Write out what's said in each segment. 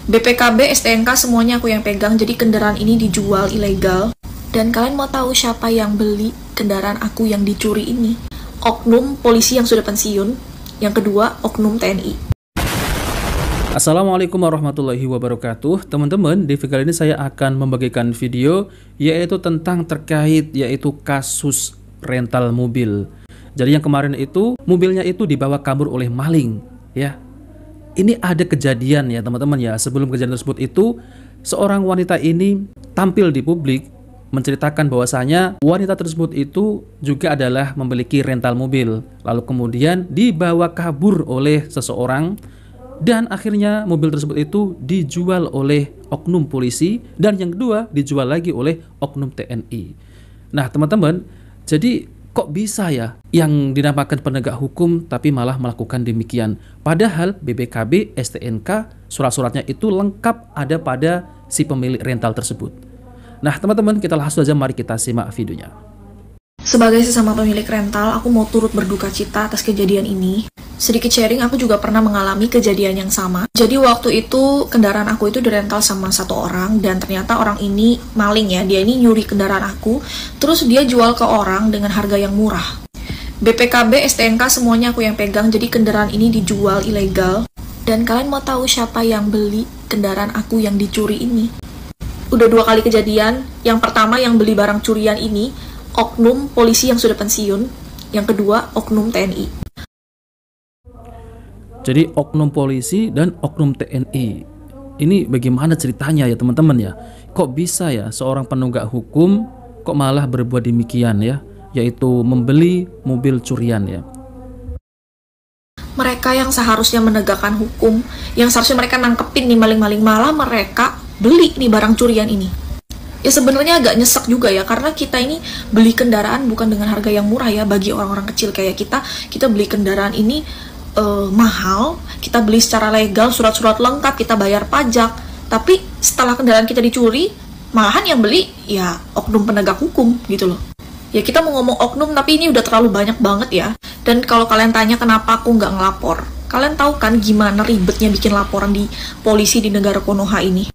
BPKB, STNK semuanya aku yang pegang, jadi kendaraan ini dijual ilegal. Dan kalian mau tahu siapa yang beli kendaraan aku yang dicuri ini? Oknum polisi yang sudah pensiun. Yang kedua, oknum TNI. Assalamualaikum warahmatullahi wabarakatuh. Teman-teman, di video kali ini saya akan membagikan video yaitu tentang terkait yaitu kasus rental mobil. Jadi yang kemarin itu mobilnya itu dibawa kabur oleh maling, ya. Ini ada kejadian ya teman-teman ya. Sebelum kejadian tersebut itu seorang wanita ini tampil di publik menceritakan bahwasanya wanita tersebut itu juga adalah memiliki rental mobil. Lalu kemudian dibawa kabur oleh seseorang dan akhirnya mobil tersebut itu dijual oleh oknum polisi dan yang kedua dijual lagi oleh oknum TNI. Nah teman-teman, jadi kok bisa ya yang dinamakan penegak hukum tapi malah melakukan demikian? Padahal BPKB, STNK, surat-suratnya itu lengkap ada pada si pemilik rental tersebut. Nah teman-teman, kita langsung saja mari kita simak videonya. Sebagai sesama pemilik rental, aku mau turut berduka cita atas kejadian ini. Sedikit sharing, aku juga pernah mengalami kejadian yang sama. Jadi waktu itu kendaraan aku itu dirental sama satu orang dan ternyata orang ini maling ya. Dia ini nyuri kendaraan aku, terus dia jual ke orang dengan harga yang murah. BPKB, STNK semuanya aku yang pegang, jadi kendaraan ini dijual ilegal. Dan kalian mau tahu siapa yang beli kendaraan aku yang dicuri ini? Udah 2 kali kejadian. Yang pertama yang beli barang curian ini oknum polisi yang sudah pensiun. Yang kedua oknum TNI. Jadi oknum polisi dan oknum TNI. Ini bagaimana ceritanya ya teman-teman ya? Kok bisa ya seorang penegak hukum kok malah berbuat demikian ya? Yaitu membeli mobil curian ya. Mereka yang seharusnya menegakkan hukum, yang seharusnya mereka nangkepin nih maling-maling, malah mereka beli nih barang curian ini. Ya sebenarnya agak nyesek juga ya, karena kita ini beli kendaraan bukan dengan harga yang murah ya. Bagi orang-orang kecil kayak kita beli kendaraan ini mahal, kita beli secara legal, surat-surat lengkap, kita bayar pajak. Tapi setelah kendaraan kita dicuri, malahan yang beli ya oknum penegak hukum gitu loh. Ya kita mau ngomong oknum tapi ini udah terlalu banyak banget ya. Dan kalau kalian tanya kenapa aku nggak ngelapor, kalian tahu kan gimana ribetnya bikin laporan di polisi di negara Konoha ini.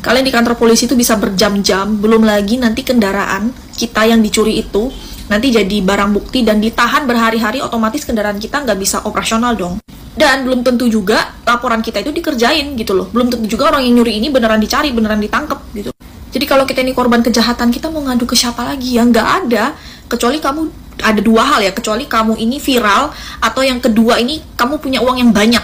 Kalian di kantor polisi itu bisa berjam-jam, belum lagi nanti kendaraan kita yang dicuri itu nanti jadi barang bukti dan ditahan berhari-hari, otomatis kendaraan kita nggak bisa operasional dong. Dan belum tentu juga laporan kita itu dikerjain gitu loh. Belum tentu juga orang yang nyuri ini beneran dicari, beneran ditangkap gitu. Jadi kalau kita ini korban kejahatan, kita mau ngadu ke siapa lagi? Ya nggak ada. Kecuali kamu, ada 2 hal ya, kecuali kamu ini viral, atau yang kedua ini kamu punya uang yang banyak.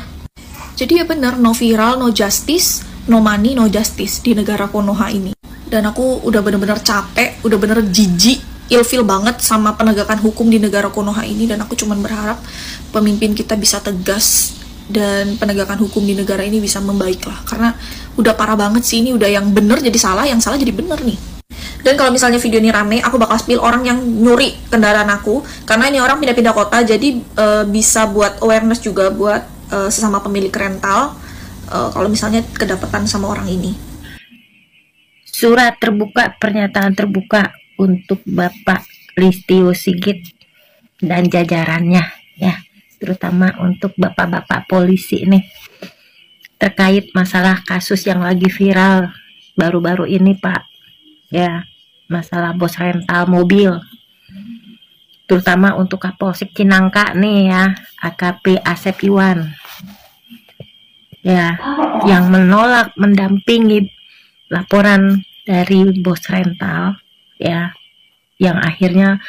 Jadi ya bener, no viral, no justice, no money, no justice di negara Konoha ini. Dan aku udah bener-bener capek, udah bener jijik, ilfil banget sama penegakan hukum di negara Konoha ini. Dan aku cuman berharap pemimpin kita bisa tegas dan penegakan hukum di negara ini bisa membaik lah. Karena udah parah banget sih, ini udah yang bener jadi salah, yang salah jadi bener nih. Dan kalau misalnya video ini rame, aku bakal spill orang yang nyuri kendaraan aku, karena ini orang pindah-pindah kota, jadi bisa buat awareness juga buat sesama pemilik rental kalau misalnya kedapatan sama orang ini. Surat terbuka, pernyataan terbuka untuk Bapak Listio Sigit dan jajarannya ya, terutama untuk bapak-bapak polisi nih terkait masalah kasus yang lagi viral baru-baru ini Pak ya, masalah bos rental mobil, terutama untuk Kapolsek Cinangka nih ya, AKP Asep Iwan ya, yang menolak mendampingi laporan dari bos rental ya, yang akhirnya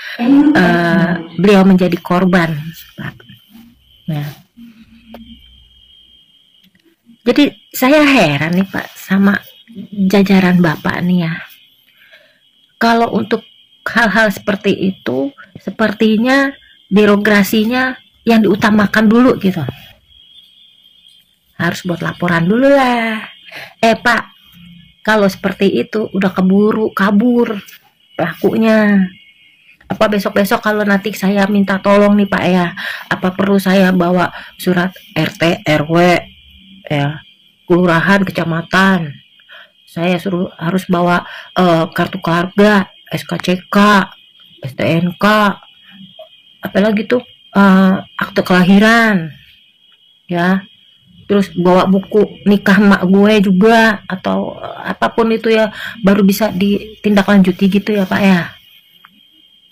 beliau menjadi korban Pak. Ya. Jadi saya heran nih Pak sama jajaran Bapak nih ya. Kalau untuk hal-hal seperti itu, sepertinya birokrasinya yang diutamakan dulu gitu. Harus buat laporan dulu lah. Pak, kalau seperti itu udah keburu kabur pelakunya. Apa besok-besok kalau nanti saya minta tolong nih Pak ya, apa perlu saya bawa surat RT RW ya, kelurahan, kecamatan, saya suruh harus bawa kartu keluarga, SKCK, STNK, apalagi tuh akte kelahiran ya, terus bawa buku nikah mak gue juga, atau apapun itu ya, baru bisa ditindaklanjuti gitu ya Pak ya.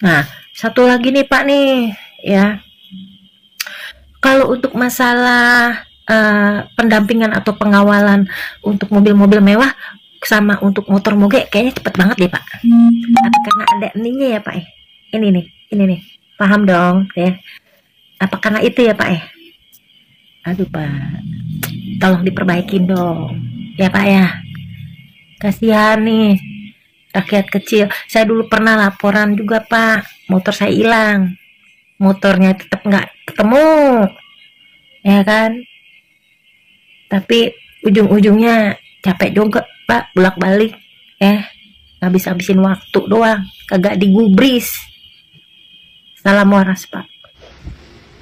Nah, satu lagi nih Pak nih ya, kalau untuk masalah pendampingan atau pengawalan untuk mobil-mobil mewah sama untuk motor moge kayaknya cepet banget deh Pak. Apa karena ada ininya ya Pak ya? Ini nih, paham dong ya. Apa karena itu ya Pak ya? Aduh Pak, tolong diperbaikin dong ya Pak ya. Kasihan nih rakyat kecil. Saya dulu pernah laporan juga Pak, motor saya hilang, motornya tetap nggak ketemu ya kan, tapi ujung-ujungnya capek juga Pak, bolak-balik ya, habis-habisin waktu doang, kagak digubris. Salam waras Pak.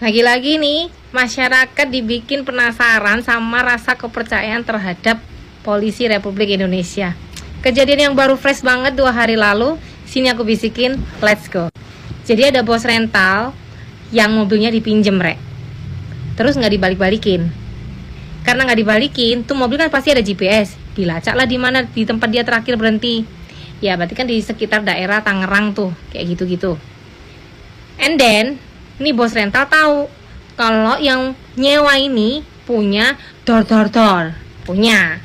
Lagi-lagi nih, masyarakat dibikin penasaran sama rasa kepercayaan terhadap Polisi Republik Indonesia. Kejadian yang baru fresh banget 2 hari lalu, sini aku bisikin, let's go. Jadi ada bos rental yang mobilnya dipinjem rek, terus nggak dibalik-balikin. Karena nggak dibalikin, tuh mobil kan pasti ada GPS, dilacak lah di mana, di tempat dia terakhir berhenti. Ya berarti kan di sekitar daerah Tangerang tuh, kayak gitu-gitu. And then ini bos rental tahu kalau yang nyewa ini punya door, punya.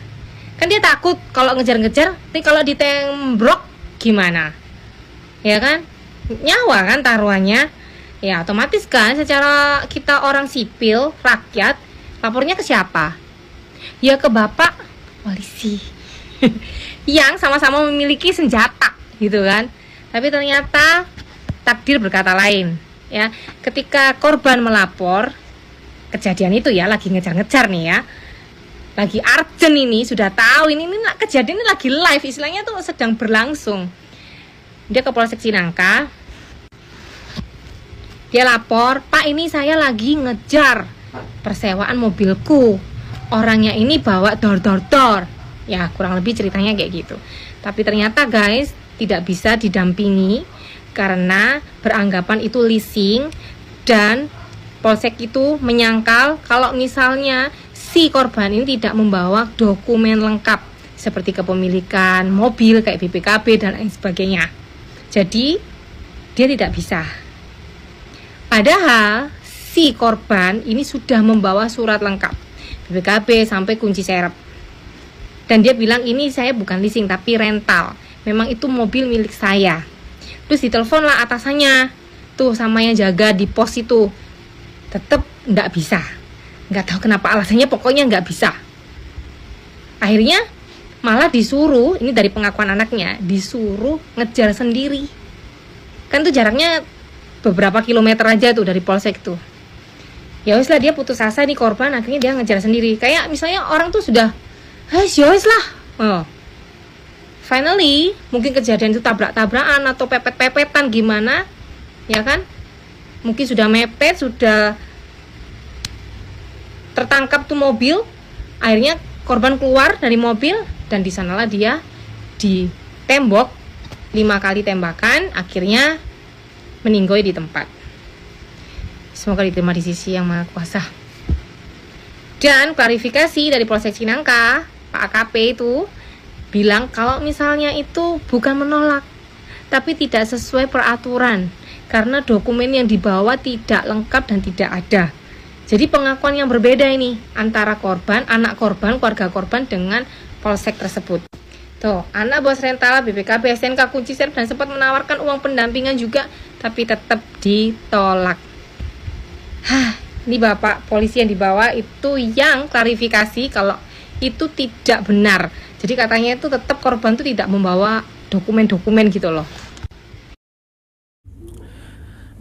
Kan dia takut kalau ngejar-ngejar, nih kalau ditembok gimana? Ya kan? Nyawa kan taruhannya. Ya otomatis kan secara kita orang sipil, rakyat, lapornya ke siapa? Ya ke bapak polisi. Yang sama-sama memiliki senjata gitu kan. Tapi ternyata takdir berkata lain. Ya, ketika korban melapor kejadian itu ya, lagi ngejar-ngejar nih ya, lagi urgent ini, sudah tahu ini kejadian ini lagi live, istilahnya tuh sedang berlangsung. Dia ke Polsek Cinangka, dia lapor, Pak ini saya lagi ngejar persewaan mobilku, orangnya ini bawa door. Ya kurang lebih ceritanya kayak gitu. Tapi ternyata guys tidak bisa didampingi karena beranggapan itu leasing, dan polsek itu menyangkal kalau misalnya si korban ini tidak membawa dokumen lengkap seperti kepemilikan mobil kayak BPKB dan lain sebagainya. Jadi dia tidak bisa. Padahal si korban ini sudah membawa surat lengkap BPKB sampai kunci serep. Dan dia bilang ini saya bukan leasing tapi rental. Memang itu mobil milik saya. Terus ditelepon lah atasannya tuh sama yang jaga di pos itu, tetap nggak bisa, nggak tahu kenapa alasannya, pokoknya nggak bisa. Akhirnya malah disuruh, ini dari pengakuan anaknya, disuruh ngejar sendiri. Kan tuh jaraknya beberapa kilometer aja tuh dari polsek tuh. Ya wes lah, dia putus asa nih korban, akhirnya dia ngejar sendiri. Kayak misalnya orang tuh sudah, ya wes lah. Oh. Finally, mungkin kejadian itu tabrak-tabrakan atau pepet-pepetan gimana, ya kan? Mungkin sudah mepet, sudah tertangkap tuh mobil. Akhirnya korban keluar dari mobil dan di sanalah dia ditembok 5 kali tembakan, akhirnya meninggoy di tempat. Semoga diterima di sisi yang Maha Kuasa. Dan klarifikasi dari Polsek Cinangka, Pak AKP itu bilang kalau misalnya itu bukan menolak, tapi tidak sesuai peraturan karena dokumen yang dibawa tidak lengkap dan tidak ada. Jadi pengakuan yang berbeda ini antara korban, anak korban, keluarga korban dengan polsek tersebut. Tuh, anak bos rental, BPKB, SNK, kunci serep dan sempat menawarkan uang pendampingan juga, tapi tetap ditolak. Ini bapak polisi yang dibawa itu yang klarifikasi kalau itu tidak benar. Jadi katanya itu tetap korban itu tidak membawa dokumen-dokumen gitu loh.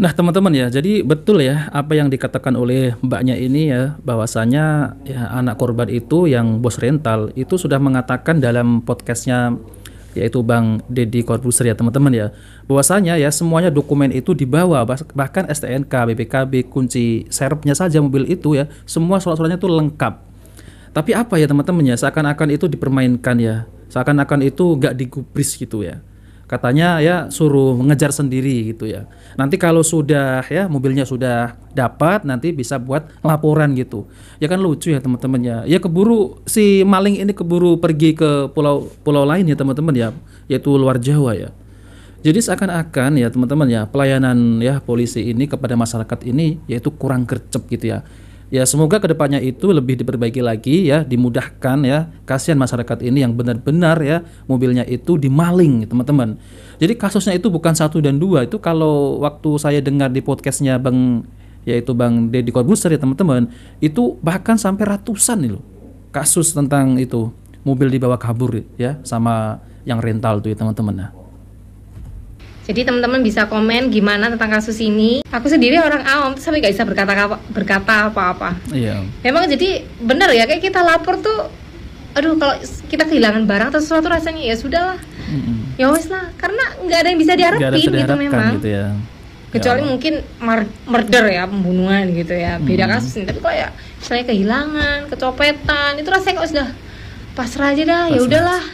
Nah teman-teman ya, jadi betul ya apa yang dikatakan oleh mbaknya ini ya, bahwasanya ya anak korban itu yang bos rental itu sudah mengatakan dalam podcastnya yaitu Bang Deddy Corbuzier ya teman-teman ya, bahwasanya ya semuanya dokumen itu dibawa, bahkan STNK, BPKB, kunci serepnya saja mobil itu ya, semua surat-suratnya itu lengkap. Tapi apa ya teman-teman ya, seakan-akan itu dipermainkan ya, seakan-akan itu gak digubris gitu ya. Katanya ya suruh mengejar sendiri gitu ya. Nanti kalau sudah ya mobilnya sudah dapat, nanti bisa buat laporan gitu. Ya kan lucu ya teman-teman ya. Ya keburu si maling ini keburu pergi ke pulau lain ya teman-teman ya, yaitu luar Jawa ya. Jadi seakan-akan ya teman-teman ya, pelayanan ya polisi ini kepada masyarakat ini yaitu kurang gercep gitu ya. Ya semoga kedepannya itu lebih diperbaiki lagi ya, dimudahkan ya. Kasihan masyarakat ini yang benar-benar ya mobilnya itu dimaling teman-teman. Jadi kasusnya itu bukan 1 dan 2. Itu kalau waktu saya dengar di podcastnya yaitu Bang Deddy Corbuzier ya teman-teman, itu bahkan sampai ratusan nih loh kasus tentang itu mobil dibawa kabur ya sama yang rental tuh ya teman-teman. Nah, jadi teman-teman bisa komen gimana tentang kasus ini. Aku sendiri orang awam sampai nggak bisa berkata apa-apa. iya. Memang jadi benar ya, kayak kita lapor tuh, aduh kalau kita kehilangan barang atau sesuatu rasanya ya sudahlah, ya wes lah, karena nggak ada yang bisa Nggak ada diharapin bisa gitu diharapkan memang. gitu ya. Kecuali Ya Allah. mungkin murder ya, pembunuhan gitu ya, beda kasus nih. Tapi kalau ya misalnya kehilangan, kecopetan, itu rasanya kok sudah pasrah aja dah, ya Pasrah. udahlah.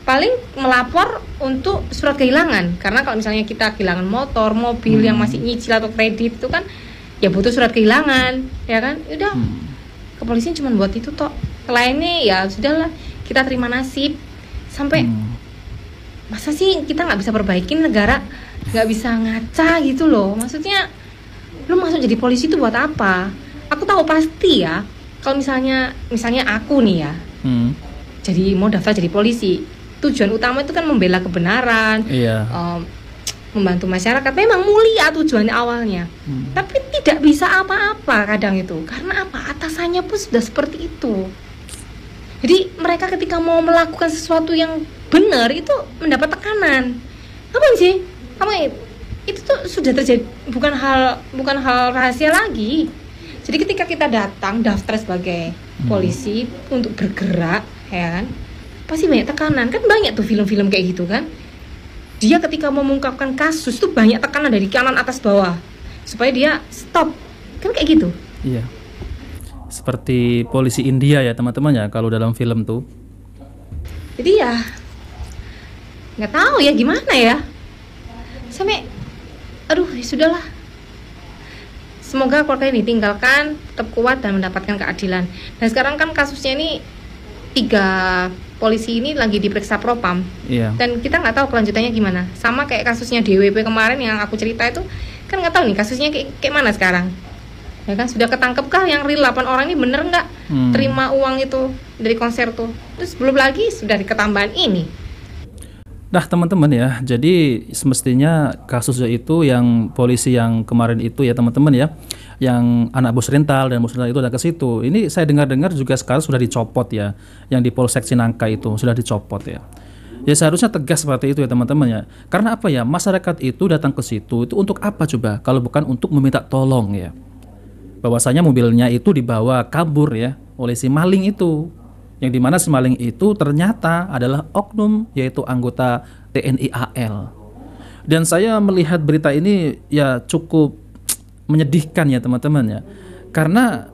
Paling melapor untuk surat kehilangan, karena kalau misalnya kita kehilangan motor, mobil yang masih nyicil atau kredit itu kan ya butuh surat kehilangan, ya kan? Udah, kepolisian cuma buat itu toh. Lainnya ya sudahlah, kita terima nasib. Sampai masa sih kita nggak bisa perbaikin negara, nggak bisa ngaca gitu loh. Maksudnya lu masuk jadi polisi itu buat apa? Aku tahu pasti ya, kalau misalnya aku nih ya, jadi mau daftar jadi polisi, tujuan utama itu kan membela kebenaran, Iya. membantu masyarakat. Memang mulia tujuannya awalnya, tapi tidak bisa apa-apa kadang itu. Karena apa? Atasannya pun sudah seperti itu. Jadi mereka ketika mau melakukan sesuatu yang benar itu mendapat tekanan. Apa sih? Itu tuh sudah terjadi, bukan hal rahasia lagi. Jadi ketika kita daftar sebagai polisi untuk bergerak, ya kan? Pasti banyak tekanan, kan banyak tuh film-film kayak gitu kan. Dia ketika mau mengungkapkan kasus tuh banyak tekanan dari kanan atas bawah supaya dia stop, kan kayak gitu. Iya. Seperti polisi India ya teman-teman ya kalau dalam film tuh. Jadi ya nggak tahu ya gimana ya. Sampai aduh ya sudahlah. Semoga keluarga ini ditinggalkan tetap kuat dan mendapatkan keadilan. Dan sekarang kan kasusnya ini 3 polisi ini lagi diperiksa propam. Iya. Dan kita nggak tahu kelanjutannya gimana. Sama kayak kasusnya DWP kemarin yang aku cerita itu, kan nggak tahu nih kasusnya kayak mana sekarang. Ya kan sudah ketangkepkah yang real 8 orang ini bener nggak terima uang itu dari konser tuh. Terus belum lagi sudah diketambahan ini. Nah teman-teman ya, jadi semestinya kasusnya itu yang polisi yang kemarin itu ya teman-teman ya, yang anak bos rental dan bos rental itu ada ke situ. Ini saya dengar-dengar juga sekarang sudah dicopot ya, yang di Polsek Cinangka itu sudah dicopot ya. Ya seharusnya tegas seperti itu ya teman-teman ya. Karena apa ya, masyarakat itu datang ke situ itu untuk apa coba? Kalau bukan untuk meminta tolong ya. Bahwasanya mobilnya itu dibawa kabur ya oleh si maling itu. Yang dimana si maling itu ternyata adalah oknum, yaitu anggota TNI AL. Dan saya melihat berita ini ya cukup menyedihkan ya teman-teman ya. Karena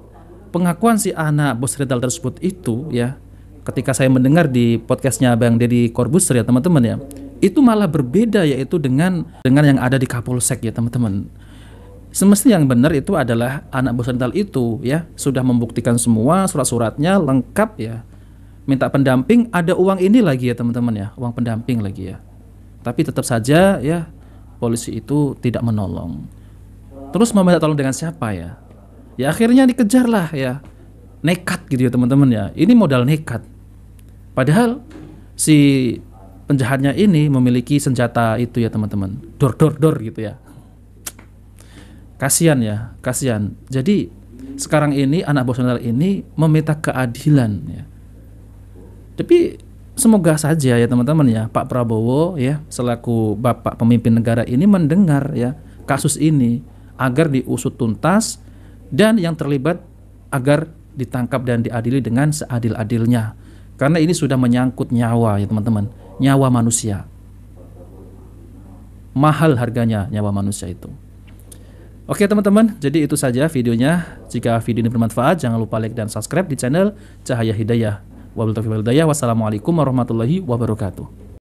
pengakuan si anak bos rental tersebut itu ya, ketika saya mendengar di podcastnya Bang Deddy Corbuzier ya teman-teman ya, itu malah berbeda yaitu dengan yang ada di Kapolsek ya teman-teman. Semestinya yang benar itu adalah anak bos rental itu ya sudah membuktikan semua surat-suratnya lengkap ya, minta pendamping, ada uang ini lagi ya teman-teman ya, uang pendamping lagi ya. Tapi tetap saja ya polisi itu tidak menolong. Terus mau minta tolong dengan siapa ya? Ya akhirnya dikejar lah ya, nekat gitu ya teman-teman ya. Ini modal nekat. Padahal si penjahatnya ini memiliki senjata itu ya teman-teman, dor gitu ya. Kasian ya, kasian. Jadi sekarang ini anak bos rental ini meminta keadilan ya. Tapi semoga saja ya teman-teman ya, Pak Prabowo ya selaku Bapak pemimpin negara ini mendengar ya kasus ini agar diusut tuntas dan yang terlibat agar ditangkap dan diadili dengan seadil-adilnya. Karena ini sudah menyangkut nyawa ya teman-teman, nyawa manusia. Mahal harganya nyawa manusia itu. Oke teman-teman, jadi itu saja videonya. Jika video ini bermanfaat, jangan lupa like dan subscribe di channel Cahaya Hidayah. Wassalamualaikum warahmatullahi wabarakatuh.